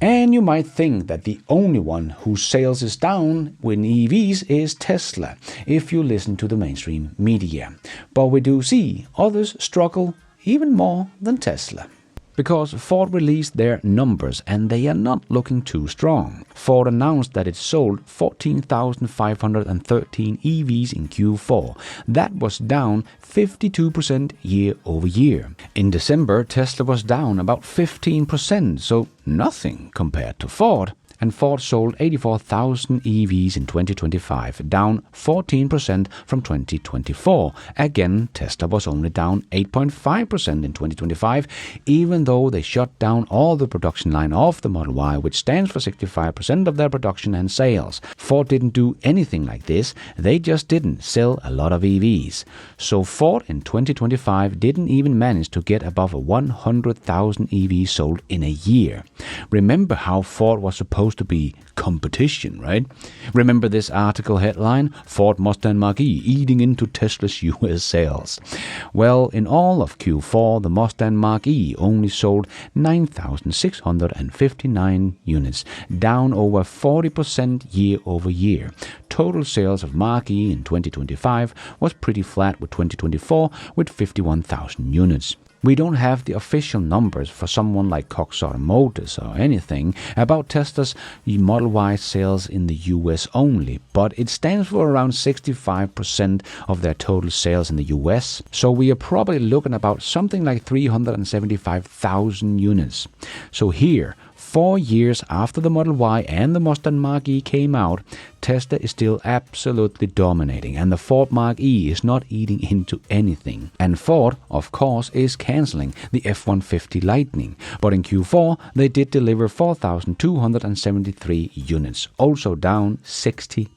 And you might think that the only one whose sales is down in EVs is Tesla, if you listen to the mainstream media. But we do see others struggle even more than Tesla. Because Ford released their numbers and they are not looking too strong. Ford announced that it sold 14,513 EVs in Q4. That was down 52% year over year. In December, Tesla was down about 15%, so nothing compared to Ford. And Ford sold 84,000 EVs in 2025, down 14% from 2024. Again, Tesla was only down 8.5% in 2025, even though they shut down all the production line of the Model Y, which stands for 65% of their production and sales. Ford didn't do anything like this. They just didn't sell a lot of EVs. So Ford in 2025 didn't even manage to get above 100,000 EVs sold in a year. Remember how Ford was supposed to be competition, right? Remember this article headline, Ford Mustang Mach-E eating into Tesla's US sales. Well, in all of Q4, the Mustang Mach-E only sold 9,659 units, down over 40% year over year. Total sales of Mach-E in 2025 was pretty flat with 2024 with 51,000 units. We don't have the official numbers for someone like Cox Automotive or anything about Tesla's Model Y sales in the US only, but it stands for around 65% of their total sales in the US, so we are probably looking about something like 375,000 units. So here, 4 years after the Model Y and the Mustang Mach-E came out, Tesla is still absolutely dominating, and the Ford Mach-E is not eating into anything. And Ford, of course, is cancelling the F-150 Lightning, but in Q4 they did deliver 4,273 units, also down 60%.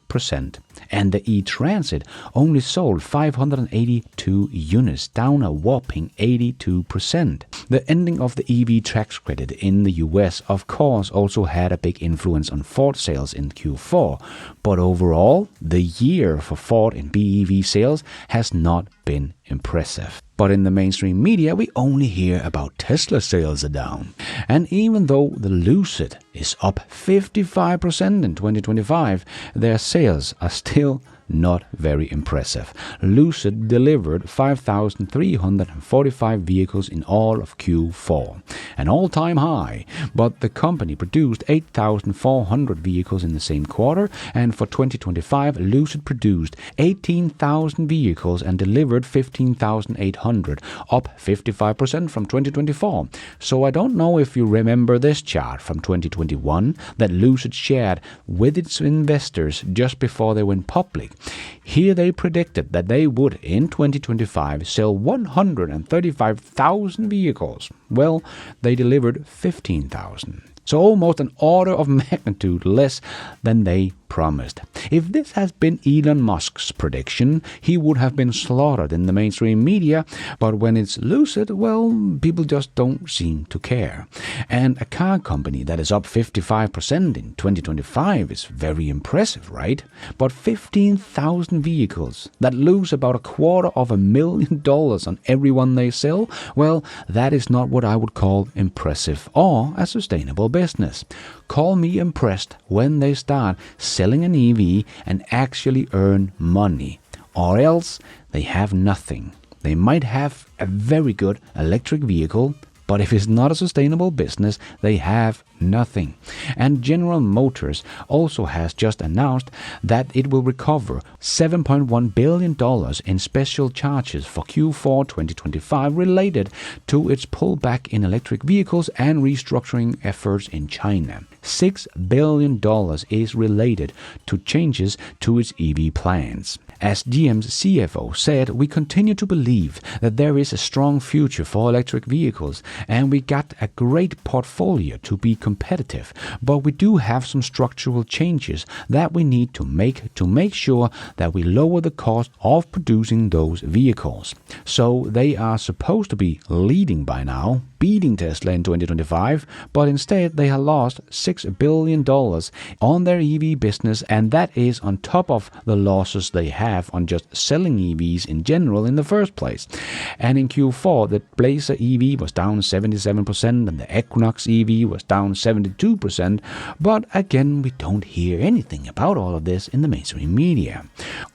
And the E-Transit only sold 582 units, down a whopping 82%. The ending of the EV tax credit in the US, of course, also had a big influence on Ford sales in Q4. But overall, the year for Ford in BEV sales has not been impressive. But in the mainstream media, we only hear about Tesla sales are down. And even though the Lucid is up 55% in 2025, their sales are still not very impressive. Lucid delivered 5,345 vehicles in all of Q4, an all-time high, but the company produced 8,400 vehicles in the same quarter, and for 2025, Lucid produced 18,000 vehicles and delivered 15,800, up 55% from 2024. So I don't know if you remember this chart from 2021 that Lucid shared with its investors just before they went public. Here they predicted that they would, in 2025, sell 135,000 vehicles. Well, they delivered 15,000. So almost an order of magnitude less than they promised. If this has been Elon Musk's prediction, he would have been slaughtered in the mainstream media, but when it's Lucid, well, people just don't seem to care. And a car company that is up 55% in 2025 is very impressive, right? But 15,000 vehicles that lose about $250,000 on every one they sell, well, that is not what I would call impressive or a sustainable business. Call me impressed when they start selling an EV and actually earn money, or else they have nothing. They might have a very good electric vehicle, but if it's not a sustainable business, they have nothing. And General Motors also has just announced that it will recover $7.1 billion in special charges for Q4 2025 related to its pullback in electric vehicles and restructuring efforts in China. $6 billion is related to changes to its EV plans. As GM's CFO said, we continue to believe that there is a strong future for electric vehicles, and we got a great portfolio to be competitive, but we do have some structural changes that we need to make sure that we lower the cost of producing those vehicles. So they are supposed to be leading by now, beating Tesla in 2025, but instead they have lost $6 billion on their EV business, and that is on top of the losses they have on just selling EVs in general in the first place. And in Q4, the Blazer EV was down 77% and the Equinox EV was down 72%, but again, we don't hear anything about all of this in the mainstream media.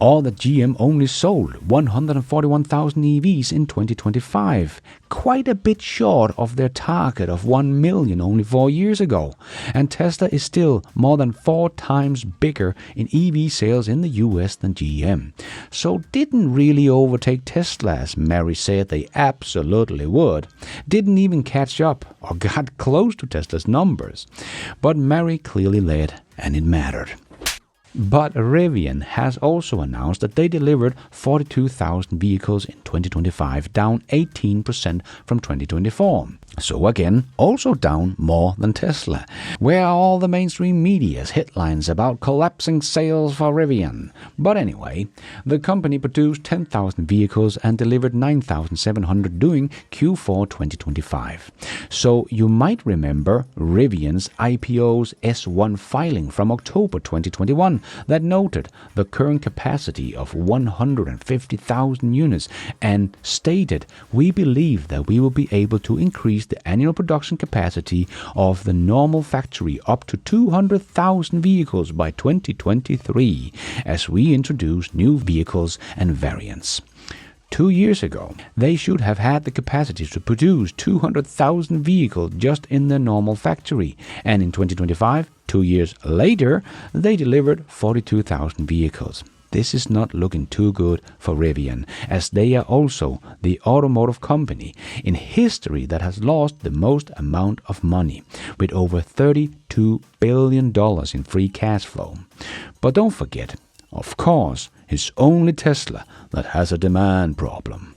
Or that GM only sold 141,000 EVs in 2025, quite a bit short of their target of 1 million only 4 years ago. And Tesla is still more than 4 times bigger in EV sales in the US than GM. So didn't really overtake Tesla as Mary said they absolutely would. Didn't even catch up or got close to Tesla's numbers. But Mary clearly led, and it mattered. But Rivian has also announced that they delivered 42,000 vehicles in 2025, down 18% from 2024. So again, also down more than Tesla. Where are all the mainstream media's headlines about collapsing sales for Rivian? But anyway, the company produced 10,000 vehicles and delivered 9,700 during Q4 2025. So you might remember Rivian's IPO's S1 filing from October 2021 that noted the current capacity of 150,000 units and stated, "We believe that we will be able to increase the annual production capacity of the normal factory up to 200,000 vehicles by 2023 as we introduce new vehicles and variants." 2 years ago, they should have had the capacity to produce 200,000 vehicles just in their normal factory, and in 2025, 2 years later, they delivered 42,000 vehicles. This is not looking too good for Rivian, as they are also the automotive company in history that has lost the most amount of money, with over $32 billion in free cash flow. But don't forget, of course, it's only Tesla that has a demand problem.